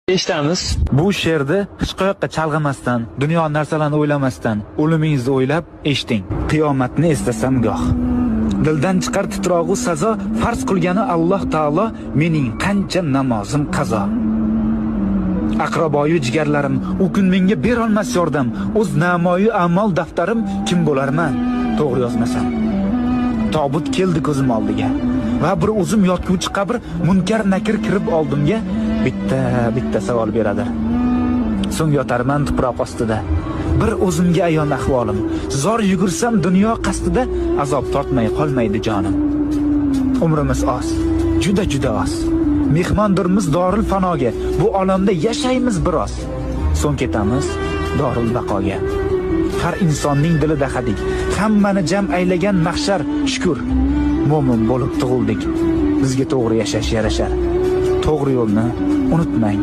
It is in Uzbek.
Eshitamiz. Bu she'rni hech qayoqqa chalg'imasdan, dunyo narsalarini o'ylamasdan, o'limingizni o'ylab eshiting. Qiyomatni eslasam goh. Dildan chiqar titrog'u sazo, farz qilgani Alloh taolo, mening qancha namozim qazo. Aqraboyu jigarlarim, u kun menga berolmas yordam, o'z namoyi amal daftarim kim bo'larman, to'g'ri yozmasam. Tobut keldi ko'zim oldiga va bir o'zim yotguvchi qabr, munkar nakir kirib oldimga bitta savol beradi. So'ng yotarman tuproq ostida. Bir o'zimga ayon ahvolim. Zor yugursam dunyo qasdida, azob tortmay qolmaydi jonim. Umrimiz oz, juda oz. Mehmondirmiz dorul fanoga. Bu olamda yashaymiz biroz. So'ng ketamiz dorul baqoga. Har insonning dilida hadik, hammani jam aylagan mahshar shukr. Mo'min bo'lib tug'ildik. Bizga to'g'ri yashash yarashar. To'g'ri yo'lni unutmang.